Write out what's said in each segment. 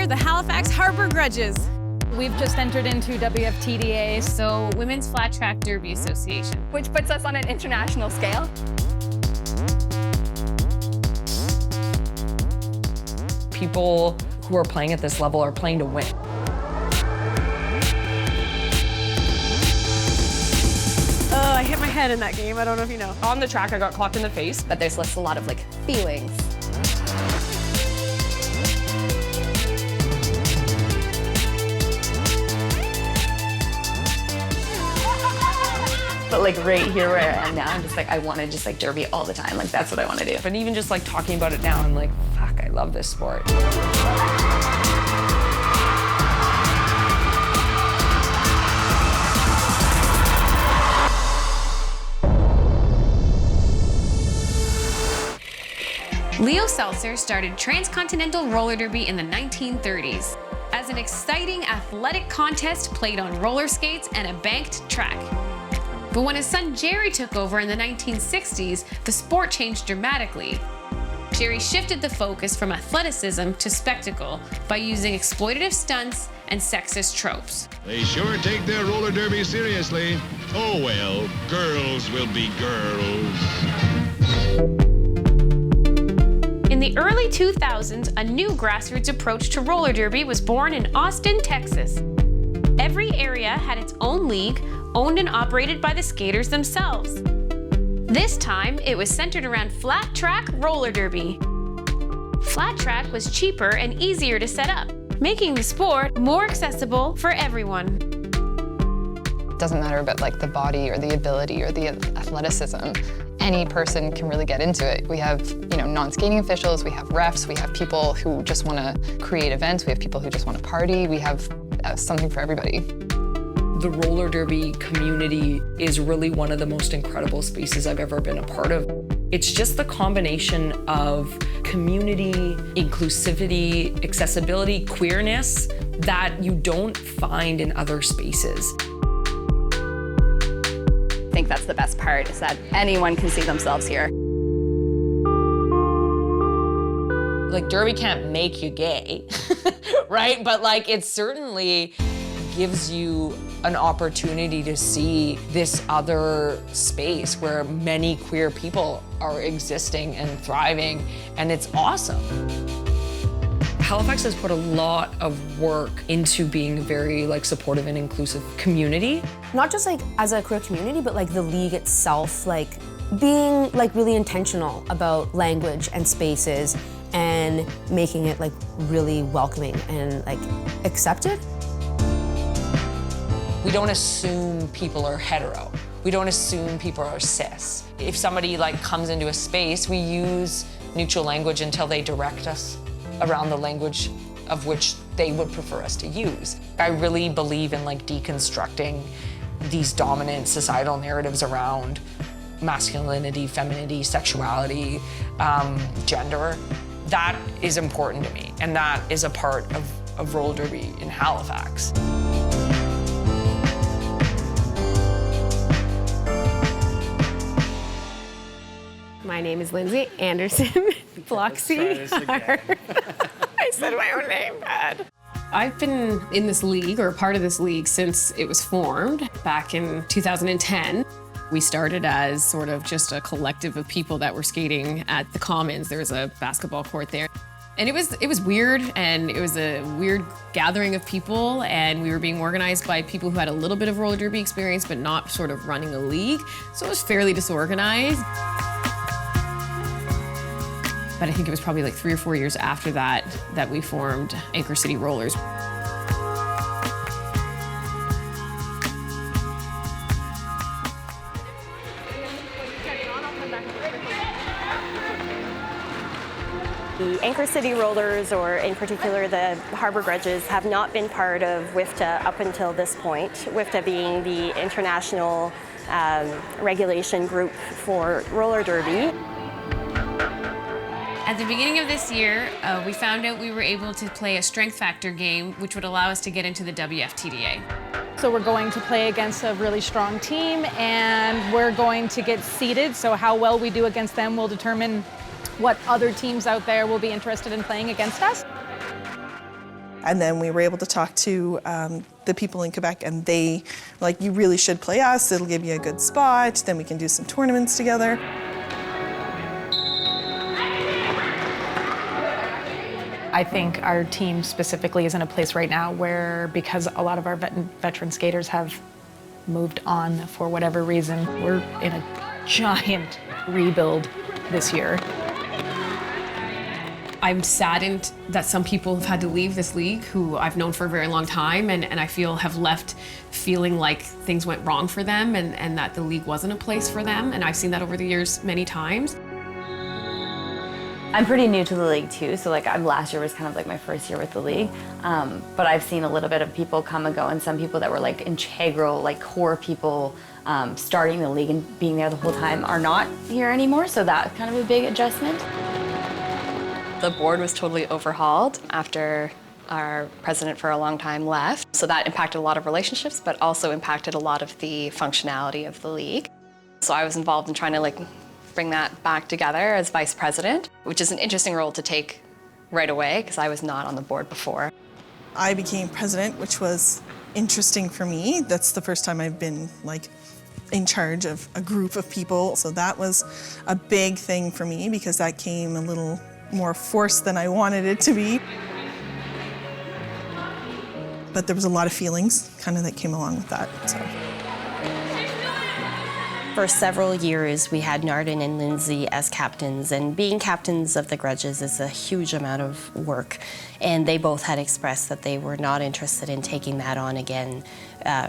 the Halifax Harbour Grudges. We've just entered into WFTDA, So Women's Flat Track Derby Association, which puts us on an international scale. People who are playing at this level are playing to win. I hit my head in that game. I don't know if you know. On the track, I got clocked in the face. But there's a lot of like feelings. But like right here where I am now, I'm just like, I want to just like derby all the time. Like that's what I want to do. But even just like talking about it now, I'm like, fuck, I love this sport. Leo Seltzer started transcontinental roller derby in the 1930s as an exciting athletic contest played on roller skates and a banked track. But when his son Jerry took over in the 1960s, the sport changed dramatically. Jerry shifted the focus from athleticism to spectacle by using exploitative stunts and sexist tropes. They sure take their roller derby seriously. Oh well, girls will be girls. In the early 2000s, a new grassroots approach to roller derby was born in Austin, Texas. Every area had its own league, owned and operated by the skaters themselves. This time, it was centered around flat track roller derby. Flat track was cheaper and easier to set up, making the sport more accessible for everyone. It doesn't matter about like the body or the ability or the athleticism. Any person can really get into it. We have, non-skating officials, we have refs, we have people who just want to create events, we have people who just want to party, we have something for everybody. The roller derby community is really one of the most incredible spaces I've ever been a part of. It's just the combination of community, inclusivity, accessibility, queerness that you don't find in other spaces. I think that's the best part, is that anyone can see themselves here. Like, derby can't make you gay, right? But like, it certainly gives you an opportunity to see this other space where many queer people are existing and thriving, and it's awesome. Halifax has put a lot of work into being a very supportive and inclusive community. Not just as a queer community, but the league itself, being really intentional about language and spaces and making it really welcoming and accepted. We don't assume people are hetero. We don't assume people are cis. If somebody comes into a space, we use neutral language until they direct us around the language of which they would prefer us to use. I really believe in deconstructing these dominant societal narratives around masculinity, femininity, sexuality, gender. That is important to me, and that is a part of roller derby in Halifax. My name is Lindsay Anderson. Bloxy. I said my own name, bad. I've been in this league, or part of this league, since it was formed back in 2010. We started as sort of just a collective of people that were skating at the Commons. There was a basketball court there. And it was weird, and it was a weird gathering of people, and we were being organized by people who had a little bit of roller derby experience, but not sort of running a league. So it was fairly disorganized. But I think it was probably 3 or 4 years after that that we formed Anchor City Rollers. The Anchor City Rollers, or in particular the Harbour Grudges, have not been part of WIFTA up until this point, WIFTA being the international regulation group for roller derby. At the beginning of this year, we found out we were able to play a strength factor game, which would allow us to get into the WFTDA. So we're going to play against a really strong team, and we're going to get seeded. So how well we do against them will determine what other teams out there will be interested in playing against us. And then we were able to talk to the people in Quebec, and they were like, you really should play us, it'll give you a good spot, then we can do some tournaments together. I think our team specifically is in a place right now where, because a lot of our veteran skaters have moved on for whatever reason, we're in a giant rebuild this year. I'm saddened that some people have had to leave this league who I've known for a very long time, and I feel have left feeling like things went wrong for them and that the league wasn't a place for them, and I've seen that over the years many times. I'm pretty new to the league too, so like last year was kind of like my first year with the league, but I've seen a little bit of people come and go, and some people that were like integral, like core people starting the league and being there the whole time are not here anymore, so that's kind of a big adjustment. The board was totally overhauled after our president for a long time left, so that impacted a lot of relationships, but also impacted a lot of the functionality of the league. So I was involved in trying to like bring that back together as vice president, which is an interesting role to take right away because I was not on the board before. I became president, which was interesting for me. That's the first time I've been like in charge of a group of people, so that was a big thing for me because that came a little more forced than I wanted it to be. But there was a lot of feelings kind of that came along with that. So. For several years, we had Nardin and Lindsay as captains, and being captains of the Grudges is a huge amount of work. And they both had expressed that they were not interested in taking that on again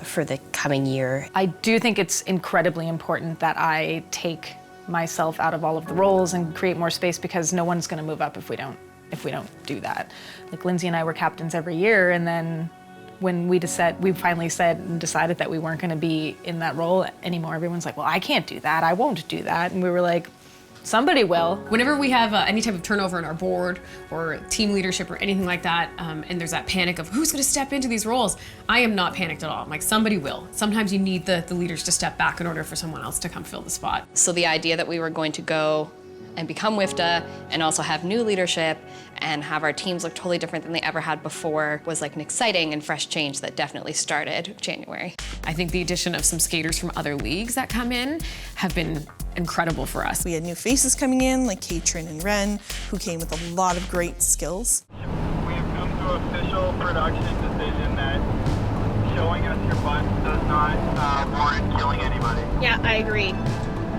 for the coming year. I do think it's incredibly important that I take myself out of all of the roles and create more space, because no one's going to move up if we don't do that. Like Lindsay and I were captains every year, and then when we finally decided that we weren't going to be in that role anymore, everyone's like, well, I can't do that, I won't do that, and we were like, somebody will. Whenever we have any type of turnover in our board or team leadership or anything like that, and there's that panic of who's going to step into these roles, I am not panicked at all. I'm like, somebody will. Sometimes you need the leaders to step back in order for someone else to come fill the spot. So the idea that we were going to go and become WIFTA and also have new leadership and have our teams look totally different than they ever had before was like an exciting and fresh change that definitely started January. I think the addition of some skaters from other leagues that come in have been incredible for us. We had new faces coming in, like Katrin and Ren, who came with a lot of great skills. We have come to an official production decision that showing us your butt does not warrant killing anybody. Yeah, I agree.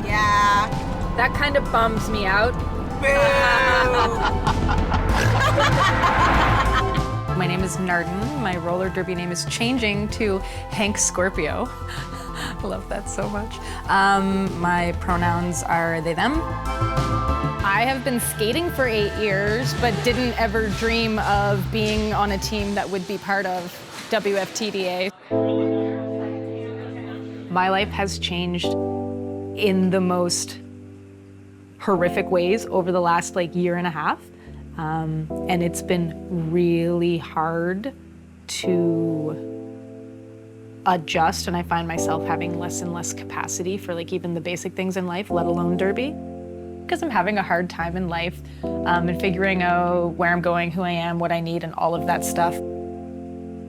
Yeah. That kind of bums me out. My name is Nardin. My roller derby name is changing to Hank Scorpio. I love that so much. My pronouns are they, them. I have been skating for 8 years, but didn't ever dream of being on a team that would be part of WFTDA. My life has changed in the most horrific ways over the last year and a half. And it's been really hard to adjust, and I find myself having less and less capacity for even the basic things in life, let alone derby. Because I'm having a hard time in life and figuring out where I'm going, who I am, what I need, and all of that stuff.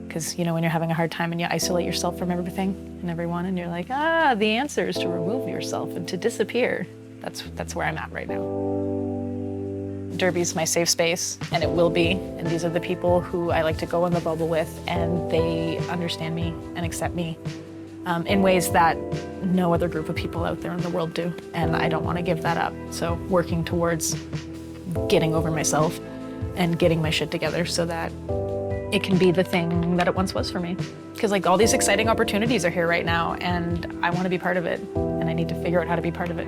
Because when you're having a hard time and you isolate yourself from everything and everyone, and you're like, the answer is to remove yourself and to disappear. That's where I'm at right now. Derby's my safe space, and it will be. And these are the people who I like to go in the bubble with, and they understand me and accept me in ways that no other group of people out there in the world do. And I don't want to give that up. So working towards getting over myself and getting my shit together so that it can be the thing that it once was for me. Because all these exciting opportunities are here right now, and I want to be part of it, and I need to figure out how to be part of it.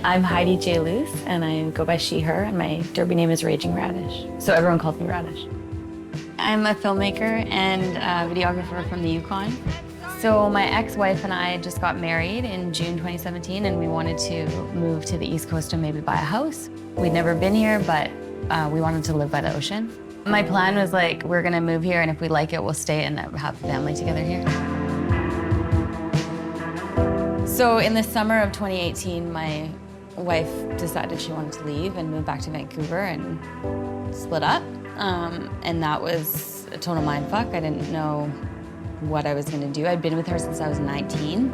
I'm Heidi J. Luce, and I go by she, her, and my derby name is Raging Radish. So everyone calls me Radish. I'm a filmmaker and a videographer from the Yukon. So my ex-wife and I just got married in June 2017, and we wanted to move to the East Coast and maybe buy a house. We'd never been here, but we wanted to live by the ocean. My plan was we're gonna move here, and if we like it, we'll stay and have a family together here. So in the summer of 2018, my wife decided she wanted to leave and move back to Vancouver and split up. And that was a total mindfuck. I didn't know what I was gonna do. I'd been with her since I was 19.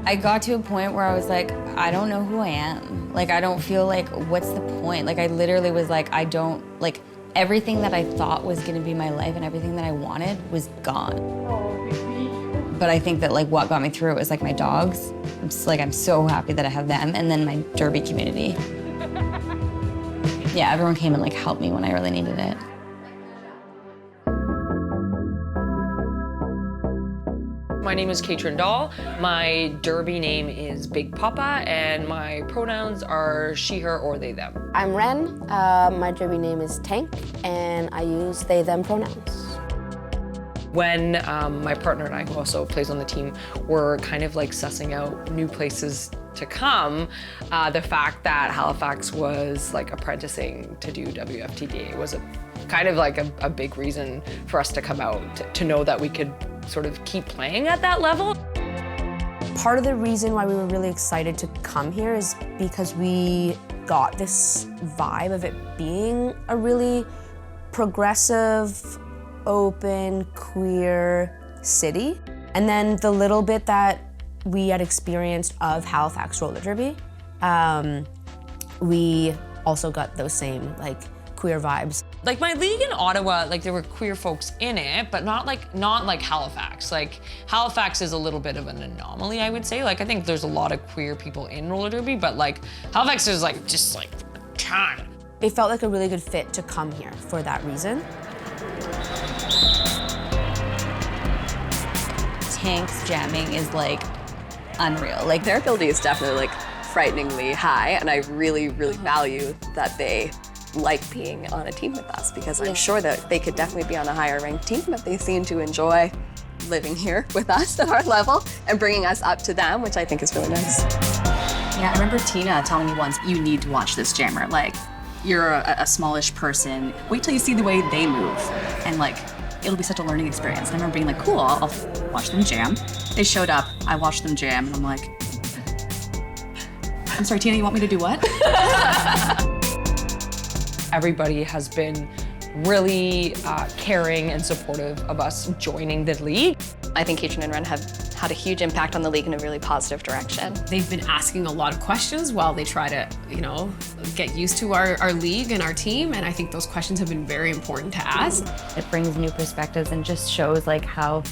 I got to a point where I was like, I don't know who I am. Like, I don't feel like, what's the point? Like, I literally was like, I don't, like, everything that I thought was gonna be my life and everything that I wanted was gone. But I think that, like, what got me through it was, like, my dogs. I'm just, like, I'm so happy that I have them, and then my derby community. Yeah, everyone came and, like, helped me when I really needed it. My name is Katrin Dahl. My derby name is Big Papa, and my pronouns are she, her, or they, them. I'm Ren. My derby name is Tank, and I use they, them pronouns. When my partner and I, who also plays on the team, were kind of like sussing out new places to come, the fact that Halifax was like apprenticing to do WFTDA was kind of like a big reason for us to come out, to know that we could sort of keep playing at that level. Part of the reason why we were really excited to come here is because we got this vibe of it being a really progressive, open, queer city. And then the little bit that we had experienced of Halifax roller derby, we also got those same like queer vibes. Like my league in Ottawa, like there were queer folks in it, but not like Halifax. Like Halifax is a little bit of an anomaly, I would say. Like I think there's a lot of queer people in roller derby, but like Halifax is like just like a ton. It felt like a really good fit to come here for that reason. Tank's jamming is like unreal. Like their ability is definitely like frighteningly high, and I really, really value that they like being on a team with us, because I'm sure that they could definitely be on a higher ranked team, but they seem to enjoy living here with us at our level and bringing us up to them, which I think is really nice. Yeah, I remember Tina telling me once, you need to watch this jammer. Like, you're a smallish person. Wait till you see the way they move. And like, it'll be such a learning experience. And I remember being like, cool, I'll watch them jam. They showed up, I watched them jam, and I'm like, I'm sorry, Tina, you want me to do what? Everybody has been really caring and supportive of us joining the league. I think Katrin and Ren have had a huge impact on the league in a really positive direction. They've been asking a lot of questions while they try to, you know, get used to our league and our team, and I think those questions have been very important to ask. It brings new perspectives and just shows like how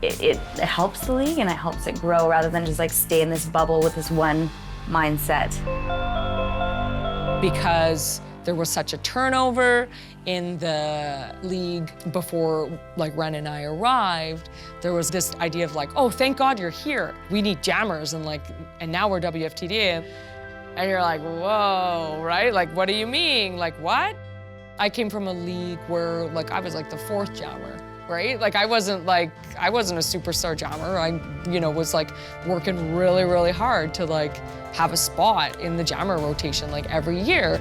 it helps the league and it helps it grow rather than just like stay in this bubble with this one mindset. Because there was such a turnover in the league before like Ren and I arrived, there was this idea of like, oh, thank God you're here. We need jammers, and now we're WFTDA. And you're like, whoa, right? Like, what do you mean? Like, what? I came from a league where like I was like the fourth jammer, right? Like I wasn't a superstar jammer. I, you know, was like working really, really hard to like have a spot in the jammer rotation like every year.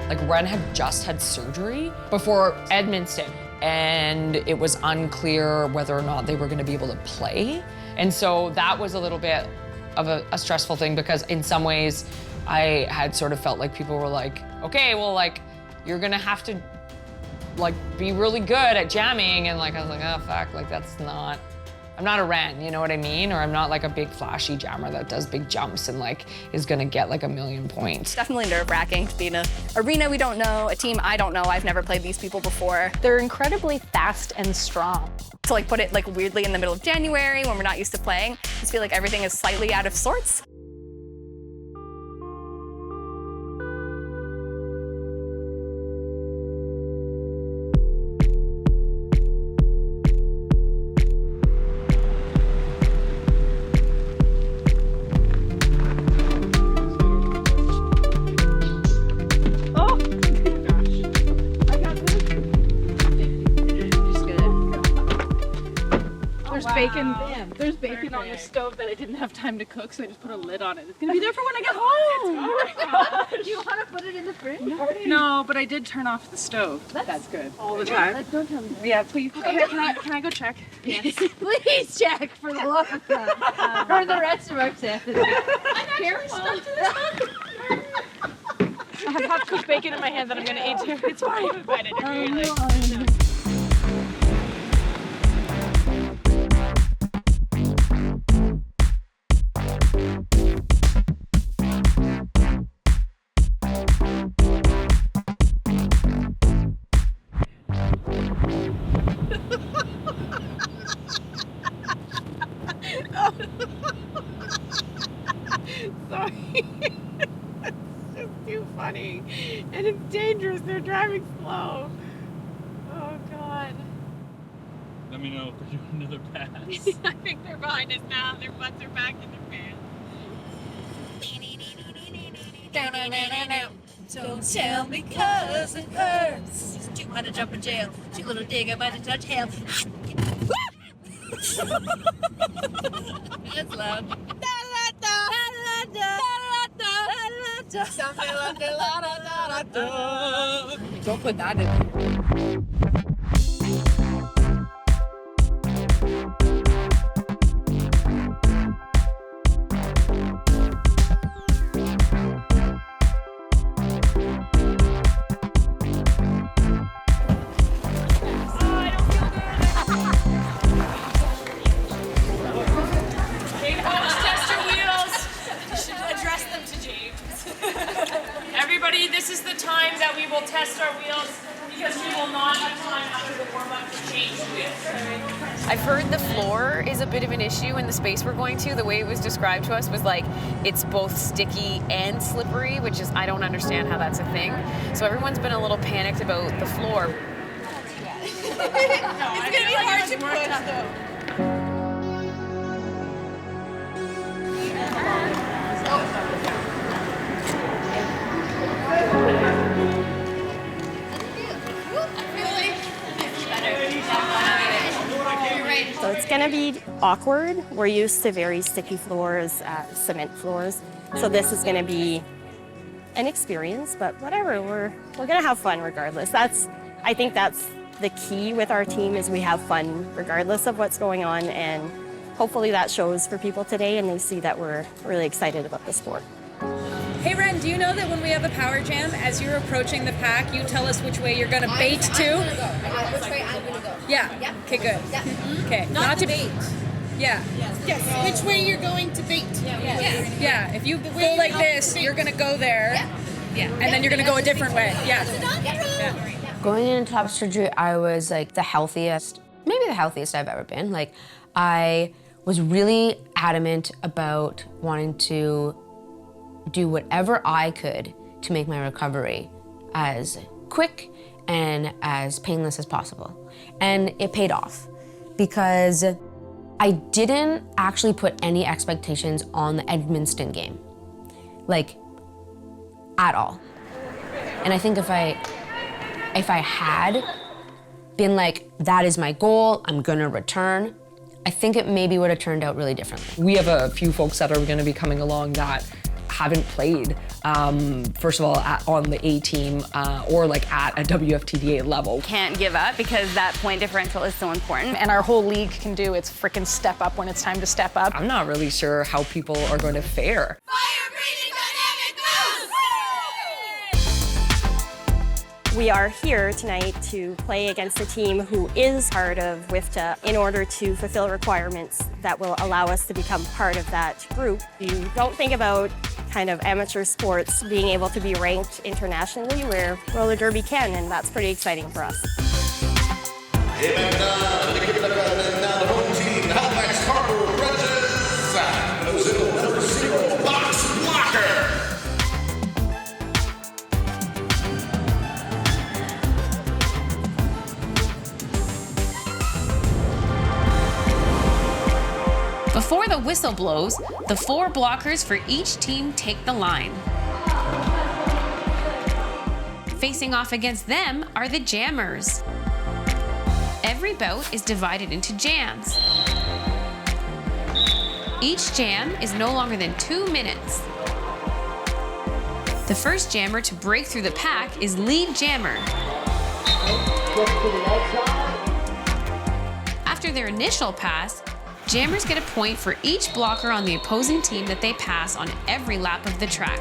Like Ren had just had surgery before Edmonton, and it was unclear whether or not they were gonna be able to play. And so that was a little bit of a stressful thing, because in some ways I had sort of felt like people were like, okay, well, like, you're gonna have to like be really good at jamming. And like, I was like, oh, fuck, like I'm not a Ren, you know what I mean? Or I'm not like a big flashy jammer that does big jumps and like is gonna get like 1,000,000 points. Definitely nerve-wracking to be in an arena we don't know, a team I don't know. I've never played these people before. They're incredibly fast and strong. To like put it like weirdly in the middle of January when we're not used to playing, I just feel like everything is slightly out of sorts. there's bacon on the stove that I didn't have time to cook, so I just put a lid on it. It's gonna be there for when I get home. Oh my gosh. Do you want to put it in the fridge? No, but I did turn off the stove. That's good. All the time. Don't tell me. Yeah, please. Okay, can I go check? Yes. Please check for the love of God. For the rest of our family. Careful. I have half-cooked bacon in my hand that I'm gonna eat too. It's fine. Sorry. It's too funny. And it's dangerous. They're driving slow. Oh, God. Let me know if they're doing another pass. I think they're behind us now. Their butts are back in their pants. Don't tell me 'cause it hurts. It's too hard to jump in jail. Too little dig, I might have touched hell. That's loud. Don't put that in. Everybody, this is the time that we will test our wheels because we will not have time after the warm-up to change wheels. I've heard the floor is a bit of an issue in the space we're going to. The way it was described to us was like it's both sticky and slippery, which is, I don't understand how that's a thing. So everyone's been a little panicked about the floor. It's gonna be hard to push though. So it's going to be awkward. We're used to very sticky floors, cement floors. So this is going to be an experience, but whatever, we're going to have fun regardless. I think that's the key with our team is we have fun regardless of what's going on, and hopefully that shows for people today and they see that we're really excited about the sport. Hey Ren, do you know that when we have a power jam, as you're approaching the pack, you tell us which way you're gonna bait to? Which way I'm gonna go. Yeah. Yeah. Okay, good. Yeah. Okay. Not to bait. Yeah. Yes. Which way you're going to bait. Yeah. Yeah. If you go like this, you're gonna go there. Yeah. And then you're gonna go a different way. Yeah. Going into top surgery, I was like the healthiest, maybe the healthiest I've ever been. Like, I was really adamant about wanting to do whatever I could to make my recovery as quick and as painless as possible. And it paid off because I didn't actually put any expectations on the Edmundston game, like at all. And I think if I had been like, that is my goal, I'm gonna return, I think it maybe would have turned out really differently. We have a few folks that are gonna be coming along that haven't played, first of all, on the A team or like at a WFTDA level. Can't give up because that point differential is so important. And our whole league can do is frickin' step up when it's time to step up. I'm not really sure how people are going to fare. We are here tonight to play against a team who is part of WIFTA in order to fulfill requirements that will allow us to become part of that group. You don't think about kind of amateur sports being able to be ranked internationally where roller derby can, and that's pretty exciting for us. Now the home team, Halifax Harbour Grudges, goes in number 0, box blocker. Before the whistle blows, the 4 blockers for each team take the line. Facing off against them are the jammers. Every bout is divided into jams. Each jam is no longer than 2 minutes. The first jammer to break through the pack is lead jammer. After their initial pass, jammers get a point for each blocker on the opposing team that they pass on every lap of the track.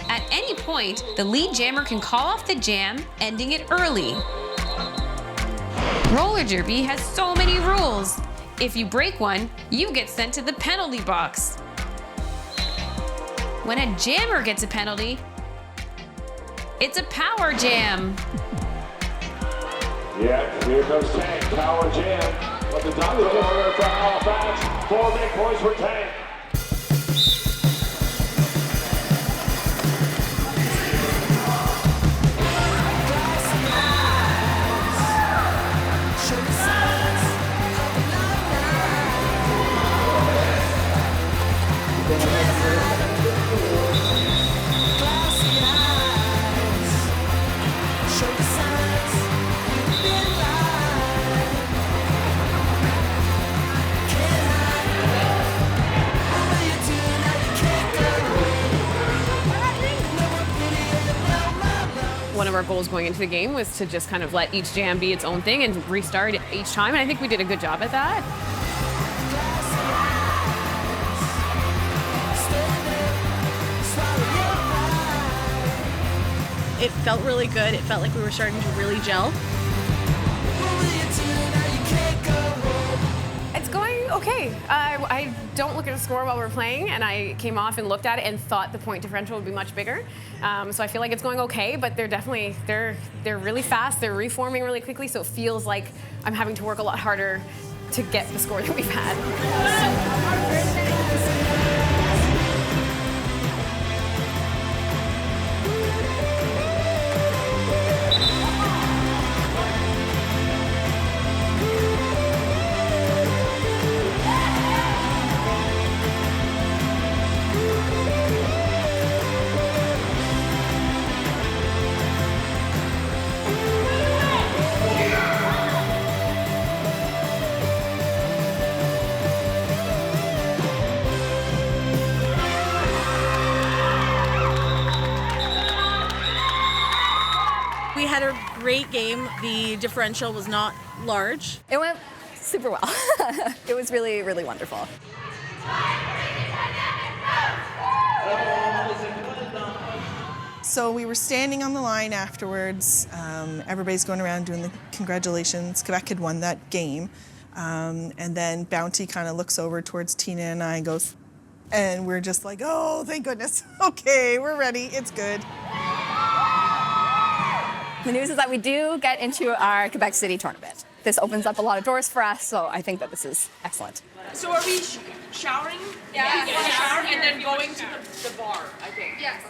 At any point, the lead jammer can call off the jam, ending it early. Roller derby has so many rules. If you break one, you get sent to the penalty box. When a jammer gets a penalty, it's a power jam. Yeah, here comes Tank, power jam. But the top of the order for Halifax, 4 big points for Tank. One of our goals going into the game was to just kind of let each jam be its own thing and restart it each time, and I think we did a good job at that. It felt really good. It felt like we were starting to really gel. It's going okay. I don't look at the score while we're playing, and I came off and looked at it and thought the point differential would be much bigger. So I feel like it's going okay, but they're definitely, they're really fast. They're reforming really quickly, so it feels like I'm having to work a lot harder to get the score that we've had. We had a great game. The differential was not large. It went super well. It was really, really wonderful. So we were standing on the line afterwards. Everybody's going around doing the congratulations. Quebec had won that game. And then Bounty kind of looks over towards Tina and I and goes, and we're just like, oh, thank goodness. Okay, we're ready. It's good. The news is that we do get into our Quebec City tournament. This opens up a lot of doors for us, so I think that this is excellent. So are we showering? Yeah. Shower and then going to the bar, I think. Yes.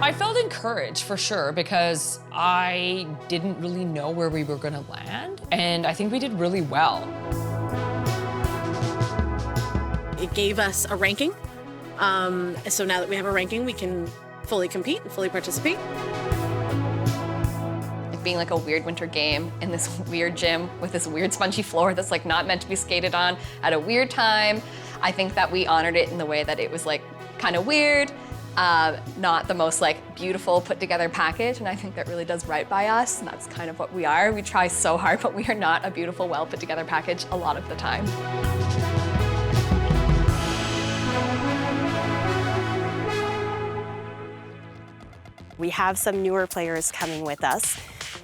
I felt encouraged for sure because I didn't really know where we were going to land, and I think we did really well. It gave us a ranking. So now that we have a ranking, we can fully compete and fully participate. It being like a weird winter game in this weird gym with this weird spongy floor that's like not meant to be skated on at a weird time. I think that we honored it in the way that it was like kind of weird, not the most like beautiful put together package, and I think that really does right by us, and that's kind of what we are. We try so hard, but we are not a beautiful, well put together package a lot of the time. We have some newer players coming with us,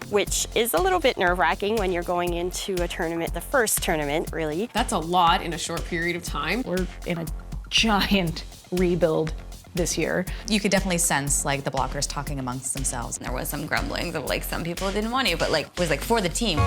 which is a little bit nerve-wracking when you're going into a tournament, the first tournament, really. That's a lot in a short period of time. We're in a giant rebuild this year. You could definitely sense like the blockers talking amongst themselves. There was some grumblings of like some people didn't want to, but like it was like for the team.